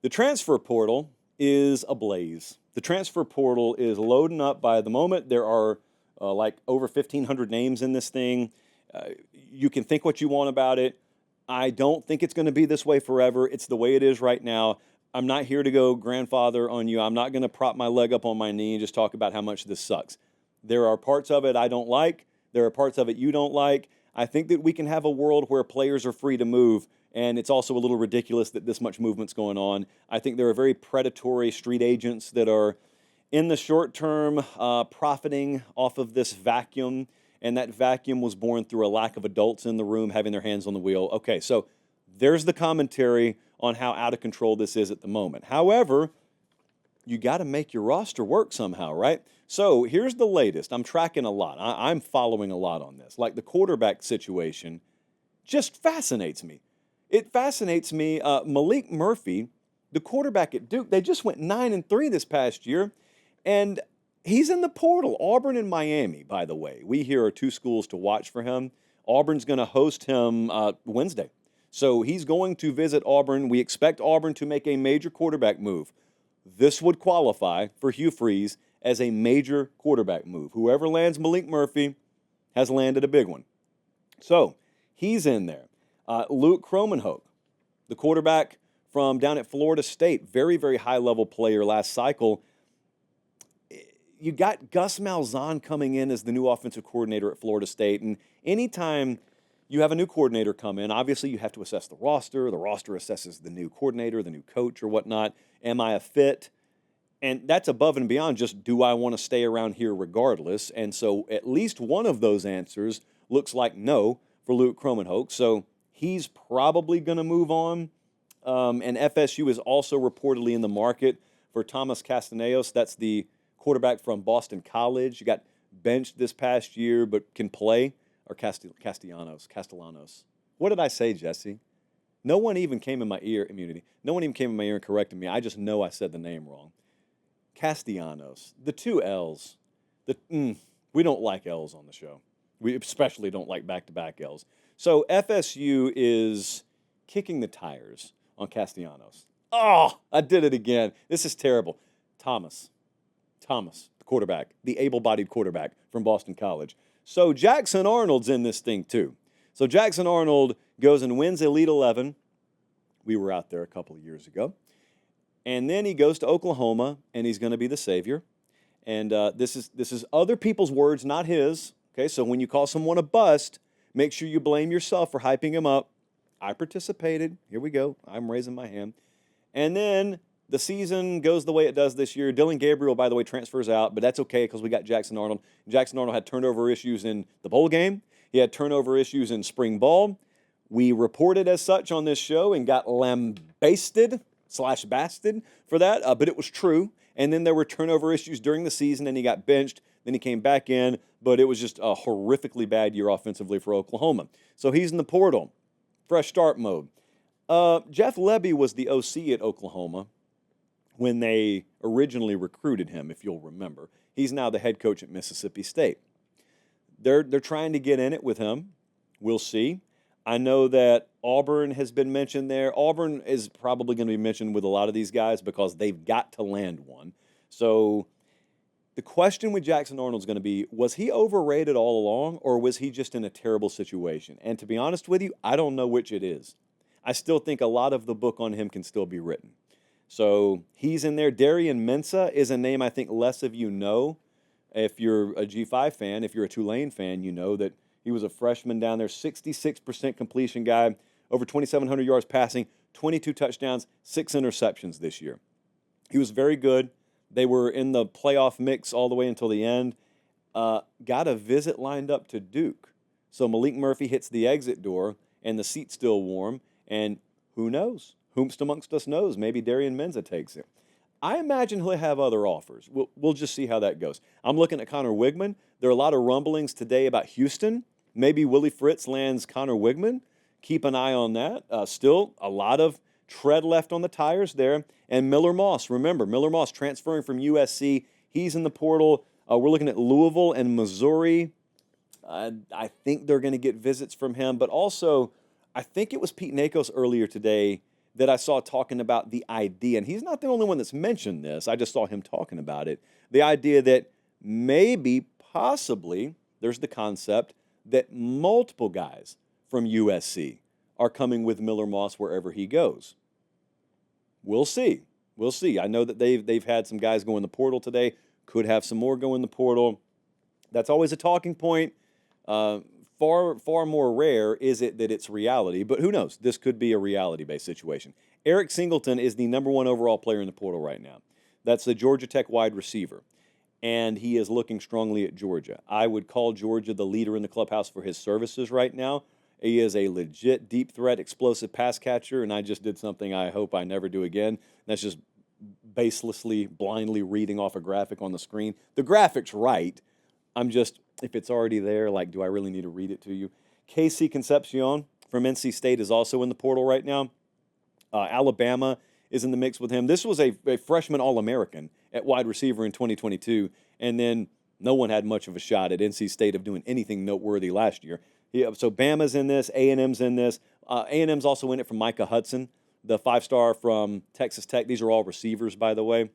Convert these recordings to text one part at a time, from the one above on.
The transfer portal is ablaze. The transfer portal is loading up by the moment. There are like over 1,500 names in this thing. You can think what you want about it. I don't think it's going to be this way forever. It's the way it is right now. I'm not here to go grandfather on you. I'm not going to prop my leg up on my knee and just talk about how much this sucks. There are parts of it I don't like. There are parts of it you don't like. I think that we can have a world where players are free to move, and it's also a little ridiculous that this much movement's going on. I think there are very predatory street agents that are, in the short term, profiting off of this vacuum, and that vacuum was born through a lack of adults in the room having their hands on the wheel. Okay, so there's the commentary on how out of control this is at the moment. However, you got to make your roster work somehow, right? So here's the latest. I'm tracking a lot. I'm following a lot on this. Like the quarterback situation just fascinates me. It fascinates me. Malik Murphy, the quarterback at Duke, they just went 9-3 this past year, and he's in the portal. Auburn and Miami, by the way. We here are two schools to watch for him. Auburn's going to host him Wednesday. So he's going to visit Auburn. We expect Auburn to make a major quarterback move. This would qualify for Hugh Freeze as a major quarterback move. Whoever lands Malik Murphy has landed a big one. So he's in there. Luke Kromenhoek, the quarterback from down at Florida State, very, very high-level player last cycle. You got Gus Malzahn coming in as the new offensive coordinator at Florida State, and anytime you have a new coordinator come in, obviously you have to assess the roster. The roster assesses the new coordinator, the new coach or whatnot. Am I a fit? And that's above and beyond just, do I want to stay around here regardless? And so at least one of those answers looks like no for Luke Kromenhoek. So he's probably going to move on. And FSU is also reportedly in the market for Thomas Castellanos. That's the quarterback from Boston College. He got benched this past year but can play. Or Castellanos. What did I say, Jesse? No one even came in my ear, immunity. No one even came in my ear and corrected me. I just know I said the name wrong. Castellanos. The two L's. We don't like L's on the show. We especially don't like back-to-back L's. So FSU is kicking the tires on Castellanos. Oh, I did it again. This is terrible. Thomas, the quarterback, the able-bodied quarterback from Boston College. So Jackson Arnold's in this thing too. So Jackson Arnold goes and wins Elite 11. We were out there a couple of years ago. And then he goes to Oklahoma, and he's going to be the savior. And this is other people's words, not his. Okay, so when you call someone a bust, make sure you blame yourself for hyping him up. I participated. Here we go. I'm raising my hand. And then the season goes the way it does this year. Dylan Gabriel, by the way, transfers out, but that's okay because we got Jackson Arnold. Jackson Arnold had turnover issues in the bowl game. He had turnover issues in spring ball. We reported as such on this show and got lambasted / for that, but it was true. And then there were turnover issues during the season, and he got benched. Then he came back in, but it was just a horrifically bad year offensively for Oklahoma. So he's in the portal, fresh start mode. Jeff Lebby was the OC at Oklahoma when they originally recruited him, if you'll remember. He's now the head coach at Mississippi State. They're trying to get in it with him. We'll see. I know that Auburn has been mentioned there. Auburn is probably going to be mentioned with a lot of these guys because they've got to land one. So the question with Jackson Arnold is going to be, was he overrated all along, or was he just in a terrible situation? And to be honest with you, I don't know which it is. I still think a lot of the book on him can still be written. So he's in there. Darian Mensah is a name I think less of you know. If you're a G5 fan, if you're a Tulane fan, you know that he was a freshman down there, 66% completion guy, over 2,700 yards passing, 22 touchdowns, 6 interceptions this year. He was very good. They were in the playoff mix all the way until the end. Got a visit lined up to Duke. So Malik Murphy hits the exit door, and the seat's still warm. And who knows? Whomst amongst us knows? Maybe Darian Mensah takes it. I imagine he'll have other offers. We'll just see how that goes. I'm looking at Connor Wigman. There are a lot of rumblings today about Houston. Maybe Willie Fritz lands Connor Wigman. Keep an eye on that. Still a lot of tread left on the tires there. And Miller Moss. Remember, Miller Moss transferring from USC. He's in the portal. We're looking at Louisville and Missouri. I think they're going to get visits from him. But also, I think it was Pete Nakos earlier today that I saw talking about the idea, and he's not the only one that's mentioned this. I just saw him talking about it. The idea that maybe, possibly, there's the concept that multiple guys from USC are coming with Miller Moss wherever he goes. We'll see. We'll see. I know that they've had some guys go in the portal today. Could have some more go in the portal. That's always a talking point. Far more rare is it that it's reality, but who knows? This could be a reality-based situation. Eric Singleton is the #1 overall player in the portal right now. That's the Georgia Tech wide receiver, and he is looking strongly at Georgia. I would call Georgia the leader in the clubhouse for his services right now. He is a legit deep threat, explosive pass catcher, and I just did something I hope I never do again. That's just baselessly, blindly reading off a graphic on the screen. The graphic's right. I'm just, if it's already there, like, do I really need to read it to you? Casey Concepcion from NC State is also in the portal right now. Alabama is in the mix with him. This was a freshman All-American at wide receiver in 2022, and then no one had much of a shot at NC State of doing anything noteworthy last year. So Bama's in this, A&M's in this. A&M's also in it from Micah Hudson, the 5-star from Texas Tech. These are all receivers, by the way.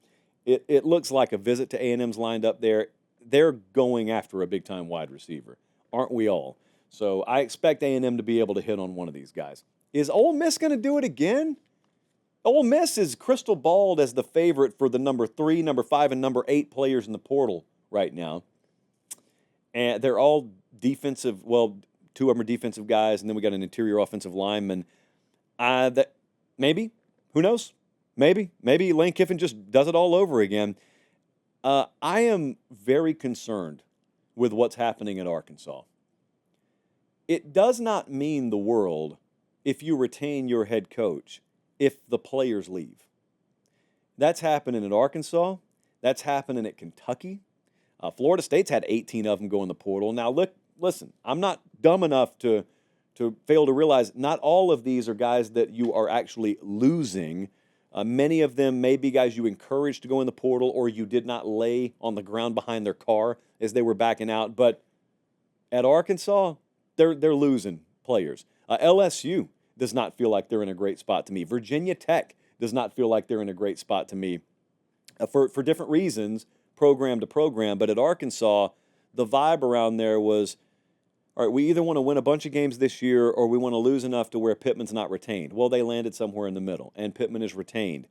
It looks like a visit to A&M's lined up there. They're going after a big-time wide receiver, aren't we all? So I expect A&M to be able to hit on one of these guys. Is Ole Miss going to do it again? Ole Miss is crystal balled as the favorite for the #3, #5, and #8 players in the portal right now. And they're all defensive. Well, 2 of them are defensive guys, and then we got an interior offensive lineman. Maybe, who knows? Maybe Lane Kiffin just does it all over again. I am very concerned with what's happening at Arkansas. It does not mean the world if you retain your head coach if the players leave. That's happening at Arkansas. That's happening at Kentucky. Florida State's had 18 of them go in the portal. Now, listen, I'm not dumb enough to fail to realize not all of these are guys that you are actually losing. Many of them may be guys you encouraged to go in the portal or you did not lay on the ground behind their car as they were backing out. But at Arkansas, they're losing players. LSU does not feel like they're in a great spot to me. Virginia Tech does not feel like they're in a great spot to me for different reasons, program to program. But at Arkansas, the vibe around there was, all right, we either want to win a bunch of games this year or we want to lose enough to where Pittman's not retained. Well, they landed somewhere in the middle, and Pittman is retained.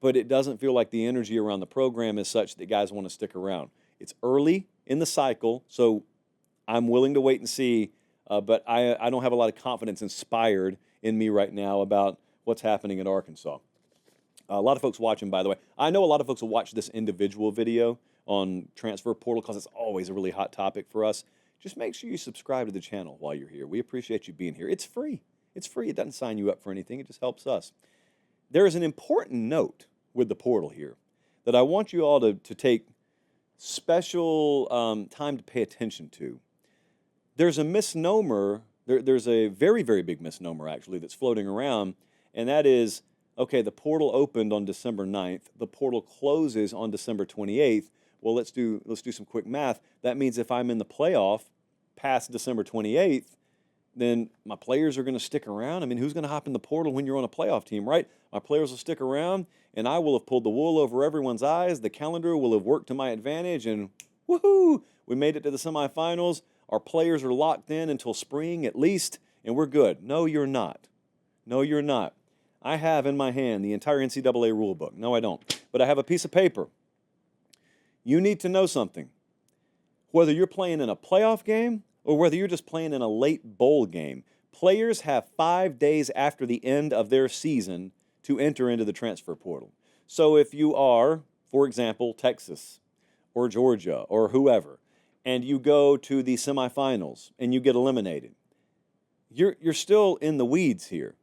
But it doesn't feel like the energy around the program is such that guys want to stick around. It's early in the cycle, so I'm willing to wait and see, but I don't have a lot of confidence inspired in me right now about what's happening at Arkansas. A lot of folks watching, by the way. I know a lot of folks will watch this individual video on transfer portal because it's always a really hot topic for us. Just make sure you subscribe to the channel while you're here. We appreciate you being here. It's free. It's free. It doesn't sign you up for anything. It just helps us. There is an important note with the portal here that I want you all to take special time to pay attention to. There's a misnomer. There's a very, very big misnomer, actually, that's floating around, and that is, okay, the portal opened on December 9th. The portal closes on December 28th. Well, let's do some quick math. That means if I'm in the playoff past December 28th, then my players are going to stick around. I mean, who's going to hop in the portal when you're on a playoff team, right? My players will stick around, and I will have pulled the wool over everyone's eyes. The calendar will have worked to my advantage, and woohoo, we made it to the semifinals. Our players are locked in until spring at least, and we're good. No, you're not. No, you're not. I have in my hand the entire NCAA rule book. No, I don't. But I have a piece of paper. You need to know something. Whether you're playing in a playoff game or whether you're just playing in a late bowl game, players have 5 days after the end of their season to enter into the transfer portal. So if you are, for example, Texas or Georgia or whoever, and you go to the semifinals and you get eliminated, you're still in the weeds here.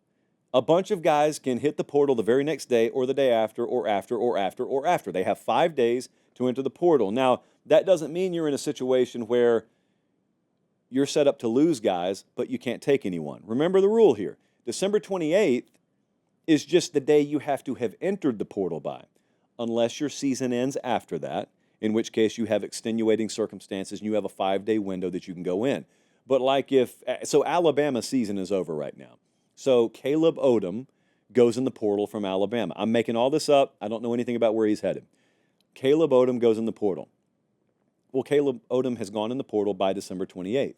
A bunch of guys can hit the portal the very next day or the day after or after or after or after. They have 5 days to enter the portal. Now, that doesn't mean you're in a situation where you're set up to lose guys, but you can't take anyone. Remember the rule here. December 28th is just the day you have to have entered the portal by, unless your season ends after that, in which case you have extenuating circumstances and you have a 5-day window that you can go in. But so Alabama's season is over right now. So Caleb Odom goes in the portal from Alabama. I'm making all this up. I don't know anything about where he's headed. Caleb Odom goes in the portal. Well, Caleb Odom has gone in the portal by December 28th.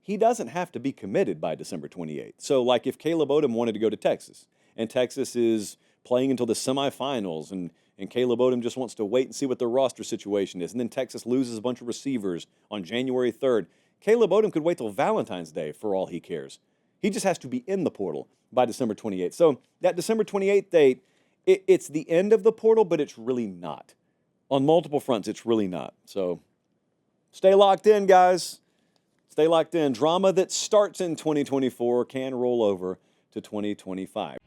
He doesn't have to be committed by December 28th. So, like, if Caleb Odom wanted to go to Texas, and Texas is playing until the semifinals, and Caleb Odom just wants to wait and see what their roster situation is, and then Texas loses a bunch of receivers on January 3rd, Caleb Odom could wait till Valentine's Day for all he cares. He just has to be in the portal by December 28th. So that December 28th date, it's the end of the portal, but it's really not. On multiple fronts, it's really not. So stay locked in, guys. Stay locked in. Drama that starts in 2024 can roll over to 2025.